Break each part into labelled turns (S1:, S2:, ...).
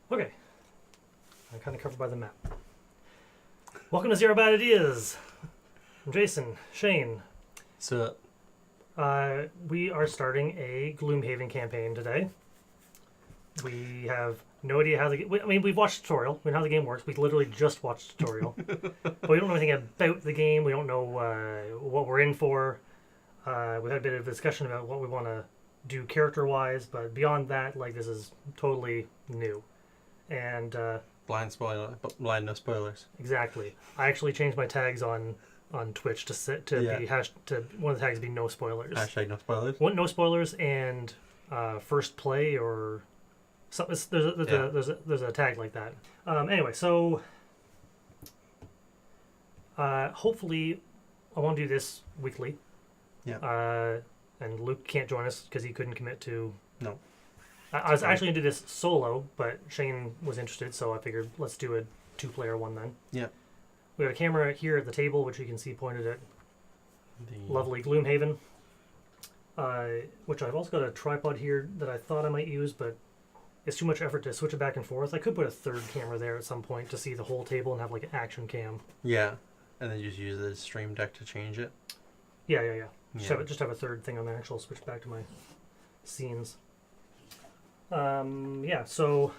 S1: Okay. I'm kind of covered by the map. Welcome to Zero Bad Ideas. I'm Jason, Shane.
S2: So,
S1: We are starting a Gloomhaven campaign today. We have no idea how the game... I mean, we've watched the tutorial. We know how the game works. We literally just watched the tutorial. But we don't know anything about the game. We don't know what we're in for. We had a bit of discussion about what we want to do character-wise, but beyond that, like, this is totally new. And
S2: blind no spoilers.
S1: exactly, I actually changed my tags on Twitch to one of the tags be no spoilers.
S2: Hashtag no spoilers.
S1: Want no spoilers and first play or something. There's a tag like that. Anyway, so hopefully I want to do this weekly.
S2: Yeah.
S1: And Luke can't join us because he couldn't commit to.
S2: No.
S1: I was actually going to do this solo, but Shane was interested, so I figured let's do a 2-player one then.
S2: Yeah.
S1: We have a camera here at the table, which you can see pointed at
S2: The
S1: lovely Gloomhaven. Which I've also got a tripod here that I thought I might use, but it's too much effort to switch it back and forth. I could put a third camera there at some point to see the whole table and have like an action cam.
S2: Yeah. And then just use the stream deck to change it.
S1: Yeah. Just have a third thing on there, actually I'll switch back to my scenes. So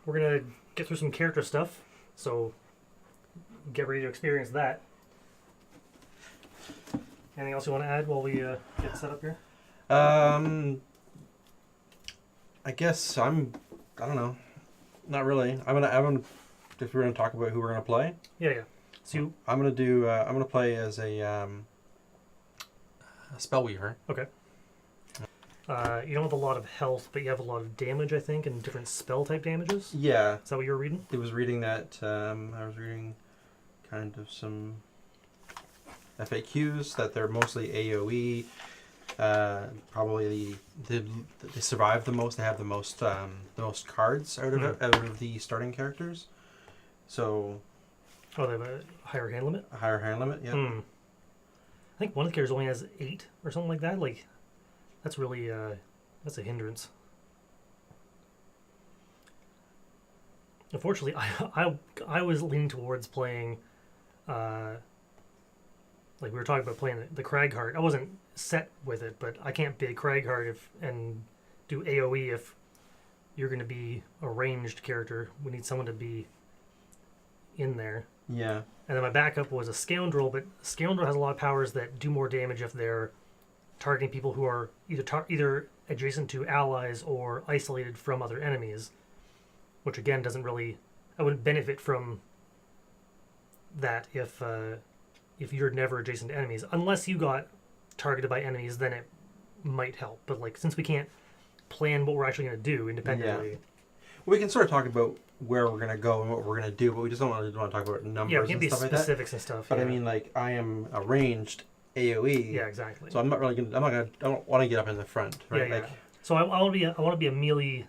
S1: we're gonna get through some character stuff, so get ready to experience that. Anything else you want to add while we get set up here?
S2: I guess I don't know. Not really. I'm gonna if we're gonna talk about who we're gonna play.
S1: Yeah. So
S2: I'm gonna play as a spellweaver.
S1: Okay. You don't have a lot of health, but you have a lot of damage, I think, and different spell type damages.
S2: Yeah.
S1: Is that what you were reading?
S2: It was reading that. I was reading kind of some FAQs that they're mostly AOE. Probably they survive the most. They have the most cards out of the starting characters. So.
S1: Oh, they have a higher hand limit.
S2: A higher hand limit. Yeah.
S1: I think one of the characters only has 8 or something like that. Like, that's really that's a hindrance. Unfortunately, I was leaning towards playing. Like we were talking about playing the Cragheart. I wasn't set with it, but I can't be a Cragheart and do AOE if you're going to be a ranged character. We need someone to be in there.
S2: Yeah.
S1: And then my backup was a Scoundrel, but Scoundrel has a lot of powers that do more damage if they're targeting people who are either adjacent to allies or isolated from other enemies, which again doesn't really... I wouldn't benefit from that if you're never adjacent to enemies. Unless you got targeted by enemies, then it might help. But like, since we can't plan what we're actually going to do independently...
S2: Yeah. We can sort of talk about where we're going to go and what we're going to do, but we just don't want to talk about numbers and stuff like that.
S1: Yeah, specifics and stuff.
S2: But I mean, like, I am a ranged AOE.
S1: Yeah, exactly.
S2: So I'm not really going to... I don't want to get up in the front, right?
S1: Yeah.
S2: Like,
S1: so I want to be a melee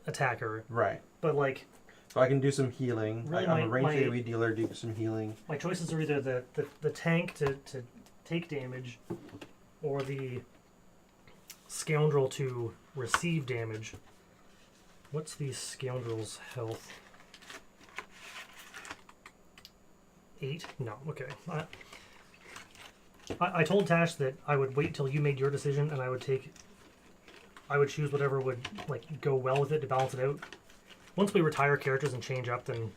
S1: attacker.
S2: Right.
S1: But like...
S2: So I can do some healing.
S1: Really,
S2: I'm a ranged AOE dealer, do some healing.
S1: My choices are either the tank to take damage or the Scoundrel to receive damage. What's the Scoundrel's health? 8? No, okay. I told Tash that I would wait till you made your decision and I would choose whatever would like go well with it to balance it out. Once we retire characters and change up, then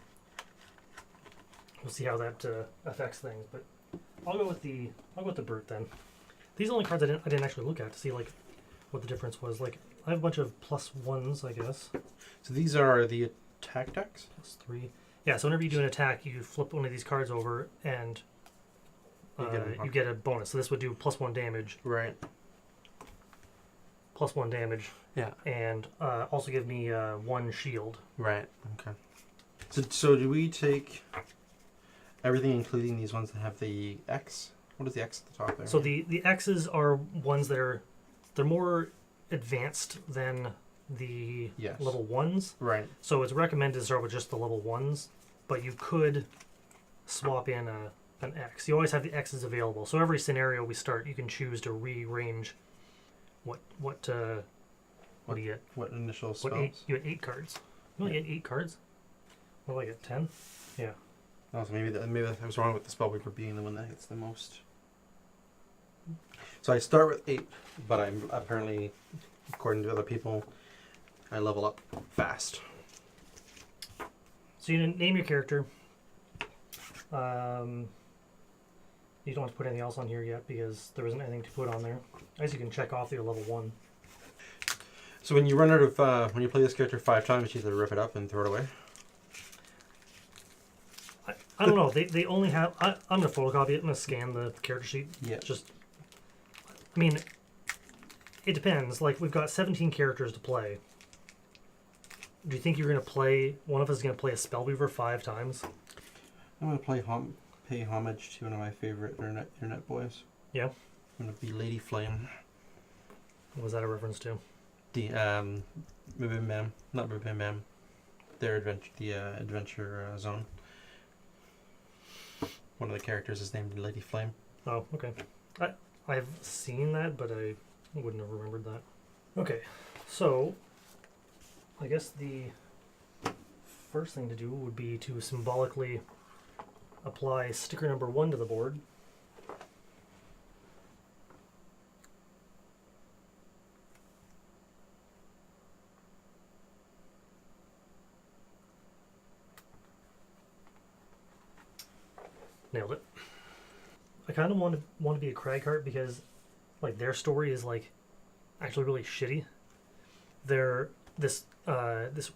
S1: we'll see how that affects things. But I'll go with the brute then. These are the only cards I didn't actually look at to see like what the difference was. Like I have a bunch of +1s, I guess.
S2: So these are the attack decks?
S1: +3. Yeah, so whenever you do an attack, you flip one of these cards over and you get a bonus. So this would do +1 damage.
S2: Right.
S1: +1 damage.
S2: Yeah.
S1: And also give me 1 shield.
S2: Right. Okay. So do we take everything, including these ones that have the X? What is the X at the top there?
S1: So the X's are ones that they're more advanced than the level 1s.
S2: Right.
S1: So it's recommended to start with just the level 1s, but you could swap in an X. You always have the X's available. So every scenario we start, you can choose to rearrange what What do you get?
S2: What initial
S1: What
S2: spells?
S1: you get 8 cards. You only get 8 cards? What do I get? 10? Yeah.
S2: Oh, so maybe I was wrong with the Spellweaver being the one that hits the most. So I start with 8, but I'm apparently, according to other people, I level up fast.
S1: So you didn't name your character. You don't have to put anything else on here yet because there isn't anything to put on there. I guess you can check off that you're level 1.
S2: So when you run out of, when you play this character 5 times, you either rip it up and throw it away?
S1: I don't know. They only have... I'm going to photocopy it. I'm going to scan the character sheet.
S2: Yeah.
S1: Just... I mean, it depends. Like, we've got 17 characters to play. Do you think you're going to play... One of us is going to play a Spellweaver 5 times?
S2: I'm going to pay homage to one of my favorite internet boys.
S1: Yeah?
S2: I'm going to be Lady Flame.
S1: What was that a reference to?
S2: The, Bim Bam. Not Bim Bam. Their adventure, the adventure zone. One of the characters is named Lady Flame.
S1: Oh, okay. I've seen that, but I wouldn't have remembered that. Okay, so I guess the first thing to do would be to symbolically apply sticker number 1 to the board. Nailed it. I kind of want to be a Cragheart because, like, their story is like actually really shitty. They're this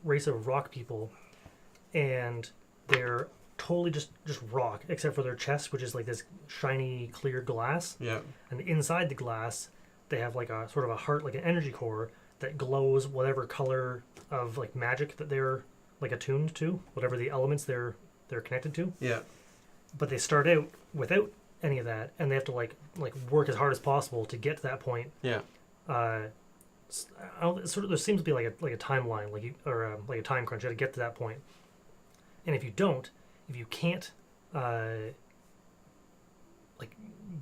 S1: race of rock people, and they're totally just rock except for their chest, which is like this shiny clear glass.
S2: Yeah.
S1: And inside the glass, they have like a sort of a heart, like an energy core that glows whatever color of like magic that they're like attuned to, whatever the elements they're connected to.
S2: Yeah.
S1: But they start out without any of that, and they have to like work as hard as possible to get to that point.
S2: Yeah.
S1: There seems to be like a timeline, like a time crunch. You got to get to that point. And if you can't like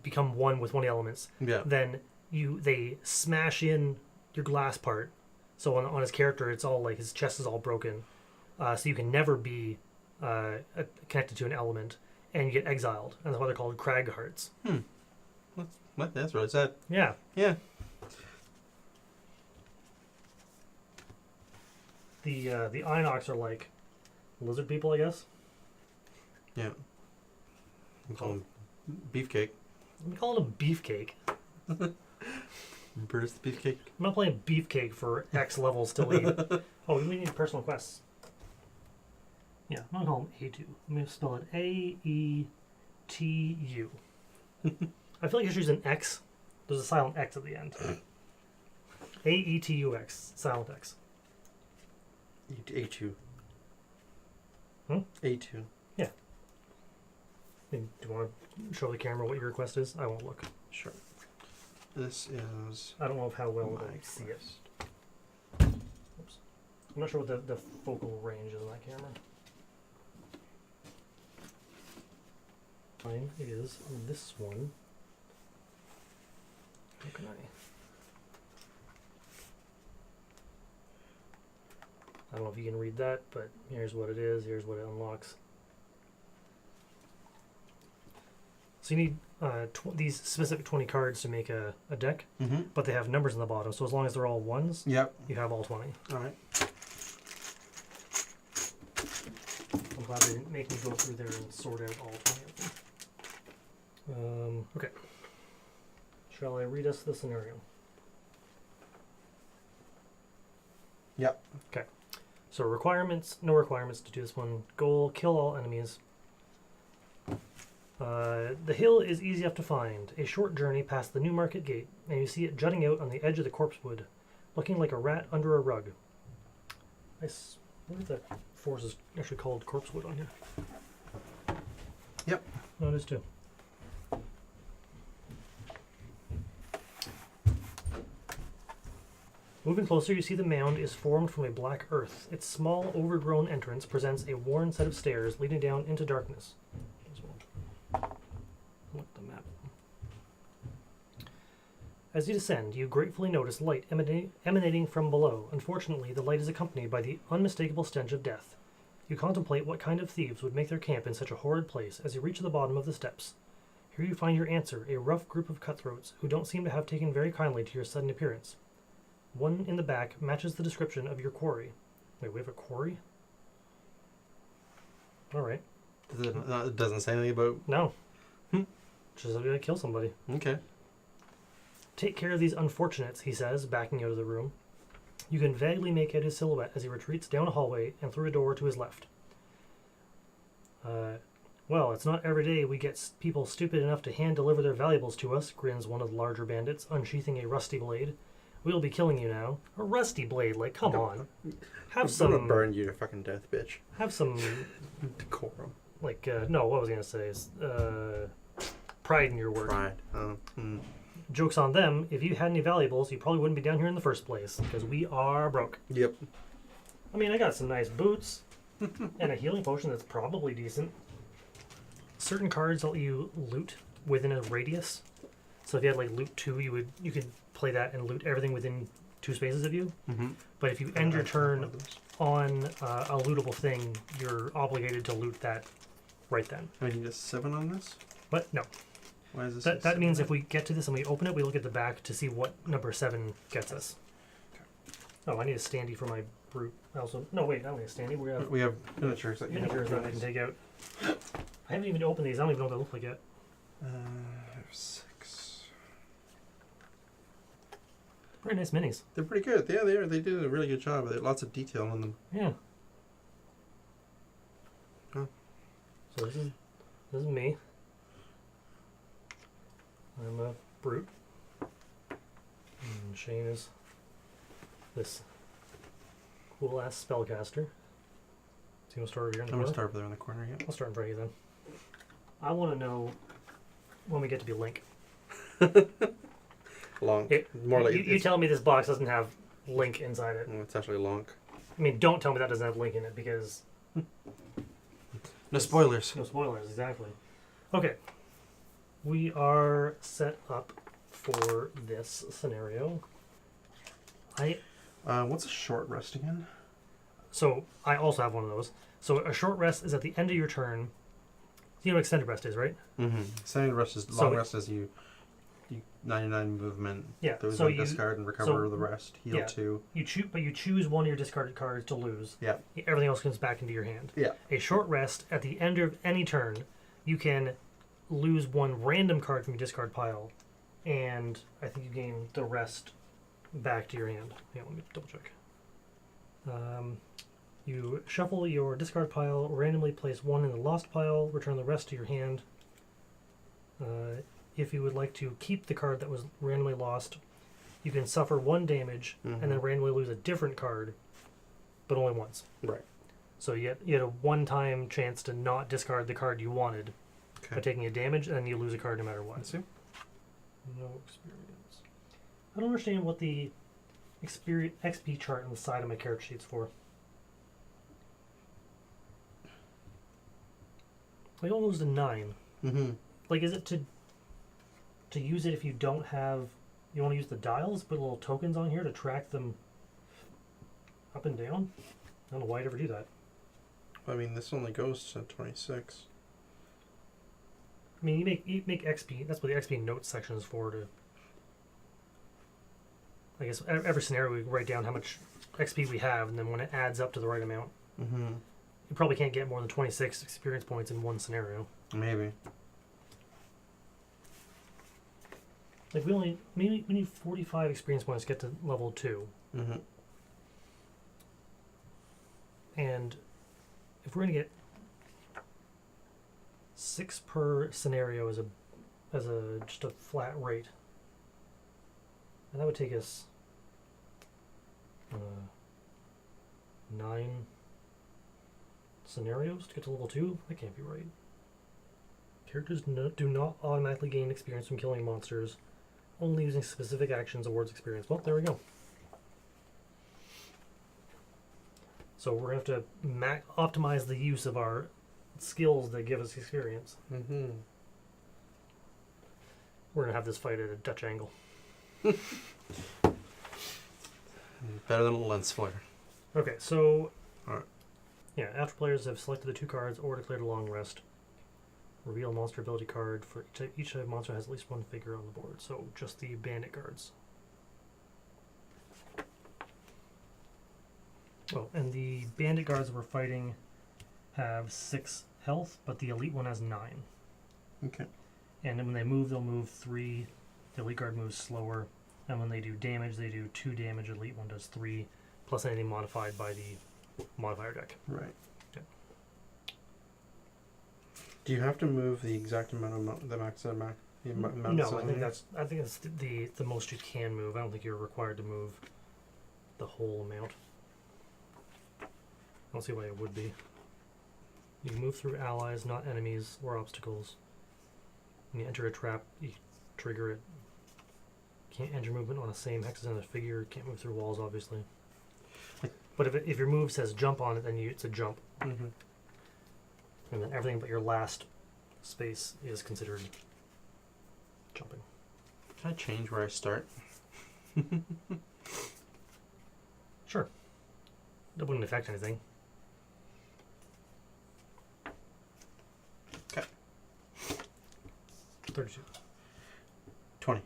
S1: become one with one of the elements,
S2: Yeah.
S1: then they smash in your glass part. So on his character, it's all like his chest is all broken, so you can never be connected to an element. And you get exiled, and that's why they're called Craghearts.
S2: What? That's what I said.
S1: Yeah.
S2: Yeah.
S1: The Inox are like lizard people, I guess.
S2: Yeah. We call him Beefcake.
S1: We call it a beefcake.
S2: Brutus the Beefcake.
S1: I'm not playing beefcake for X levels till 8. Oh, we need personal quests. Yeah, I'm going to call them A2. I'm going to spell it A-E-T-U. I feel like I should use an X. There's a silent X at the end. A-E-T-U-X. Silent X.
S2: A2.
S1: Hmm?
S2: A2.
S1: Yeah. Do you want to show the camera what your request is? I won't look.
S2: Sure. This is...
S1: I don't know how well
S2: my
S1: it'll see it.
S2: quest.
S1: Oops. I'm not sure what the focal range is on that camera. Mine is this one. How can I don't know if you can read that, but here's what it is. Here's what it unlocks. So you need these specific 20 cards to make a deck, but they have numbers on the bottom. So as long as they're all ones,
S2: Yep.
S1: you have all 20.
S2: All right.
S1: I'm glad they didn't make me go through there and sort out all 20 of them. Okay. Shall I read us the scenario?
S2: Yep.
S1: Okay. So requirements, no requirements to do this one. Goal, kill all enemies. The hill is easy enough to find. A short journey past the New Market Gate, and you see it jutting out on the edge of the corpse wood, looking like a rat under a rug. I wonder if that forest is actually called corpse wood on here.
S2: Yep.
S1: No, it is too. Moving closer, you see the mound is formed from a black earth. Its small, overgrown entrance presents a worn set of stairs leading down into darkness. Look at the map. As you descend, you gratefully notice light emanating from below. Unfortunately, the light is accompanied by the unmistakable stench of death. You contemplate what kind of thieves would make their camp in such a horrid place as you reach the bottom of the steps. Here you find your answer, a rough group of cutthroats who don't seem to have taken very kindly to your sudden appearance. One in the back matches the description of your quarry. Wait, we have a quarry? Alright.
S2: It doesn't say anything about...
S1: No. Just have to kill somebody.
S2: Okay.
S1: Take care of these unfortunates, he says, backing out of the room. You can vaguely make out his silhouette as he retreats down a hallway and through a door to his left. Well, it's not every day we get people stupid enough to hand-deliver their valuables to us, grins one of the larger bandits, unsheathing a rusty blade. We'll be killing you now. A rusty blade, like, come on. Have
S2: I'm gonna
S1: some...
S2: burn you to fucking death, bitch.
S1: Have some...
S2: Decorum.
S1: Like, no, what was I going to say is... pride in your work.
S2: Pride.
S1: Joke's on them. If you had any valuables, you probably wouldn't be down here in the first place, because we are broke.
S2: Yep.
S1: I mean, I got some nice boots, and a healing potion that's probably decent. Certain cards let you loot within a radius. So if you had, like, loot 2, you could play that and loot everything within 2 spaces of you.
S2: Mm-hmm.
S1: But if you end your turn on a lootable thing, you're obligated to loot that right then.
S2: I need a 7 on this?
S1: But no.
S2: Why is this?
S1: That means if we get to this and we open it, we look at the back to see what number 7 gets us. Oh, I need a standee for my brute. No, wait, I don't need a standee.
S2: We have miniatures that
S1: miniatures that I can take out. I haven't even opened these. I don't even know what they look like yet.
S2: I have 6.
S1: Very nice minis.
S2: They're pretty good. Yeah, they are. They did a really good job. They had lots of detail on them.
S1: Yeah.
S2: Oh.
S1: So this is me. I'm a brute. And Shane is this cool ass spellcaster. So you want to start over here in the
S2: I'm
S1: corner?
S2: gonna start over there in the corner. Yeah.
S1: I'll start in front of you then. I want to know when we get to be Link.
S2: Long. More like
S1: you tell me this box doesn't have Link inside it.
S2: It's actually long.
S1: I mean, don't tell me that doesn't have Link in it because...
S2: No spoilers.
S1: No spoilers, exactly. Okay. We are set up for this scenario.
S2: What's a short rest again?
S1: So, I also have one of those. So, a short rest is at the end of your turn. You know what extended rest is, right?
S2: Mm-hmm. Extended rest is long rest as you 99 movement.
S1: Yeah.
S2: Those
S1: so
S2: discard and recover the rest. Heal 2.
S1: You choose one of your discarded cards to lose.
S2: Yeah.
S1: Everything else comes back into your hand.
S2: Yeah.
S1: A short rest at the end of any turn, you can lose one random card from your discard pile, and I think you gain the rest back to your hand. Yeah, let me double check. You shuffle your discard pile, randomly place one in the lost pile, return the rest to your hand. If you would like to keep the card that was randomly lost, you can suffer 1 damage and then randomly lose a different card, but only once.
S2: Right.
S1: So you had a one-time chance to not discard the card you wanted by taking a damage, and then you lose a card no matter what.
S2: I see.
S1: No experience. I don't understand what the experience XP chart on the side of my character sheet's for. I only lose a 9.
S2: Mm-hmm.
S1: Like, is it to use it if you don't have... You want to use the dials, put little tokens on here to track them up and down? I don't know why I'd ever do that.
S2: I mean, this only goes to 26.
S1: I mean, you make XP. That's what the XP notes section is for. To, I guess every scenario we write down how much XP we have, and then when it adds up to the right amount, you probably can't get more than 26 experience points in one scenario.
S2: Maybe.
S1: Like we need 45 experience points to get to level 2.
S2: Mm-hmm.
S1: And if we're gonna get 6 per scenario as a just a flat rate, and that would take us 9 scenarios to get to level 2. That can't be right. Characters do not automatically gain experience from killing monsters. Only using specific actions awards experience. Well, there we go. So we're going to have to optimize the use of our skills that give us experience.
S2: Mm-hmm.
S1: We're going to have this fight at a Dutch angle.
S2: Better than a lens flare.
S1: Okay, so
S2: Alright.
S1: yeah, after players have selected the 2 cards or declared a long rest, reveal monster ability card for each type of monster has at least 1 figure on the board. So just the bandit cards. Oh, and the bandit guards that we're fighting have 6 health, but the elite one has 9.
S2: Okay.
S1: And then when they move, they'll move 3. The elite guard moves slower. And when they do damage, they do 2 damage. Elite one does 3, plus anything modified by the modifier deck.
S2: Right.
S1: Yeah.
S2: Do you have to move the exact amount of the max? The amount
S1: No,
S2: of
S1: I think
S2: cylinder?
S1: that's the most you can move. I don't think you're required to move the whole amount. I don't see why it would be. You move through allies, not enemies or obstacles. When you enter a trap, you trigger it. Can't enter movement on the same hexes as a figure. Can't move through walls, obviously. But if your move says jump on it, then it's a jump.
S2: Mm-hmm.
S1: And then everything but your last space is considered jumping.
S2: Can I change where I start?
S1: Sure. That wouldn't affect anything.
S2: Okay.
S1: 32.
S2: 20.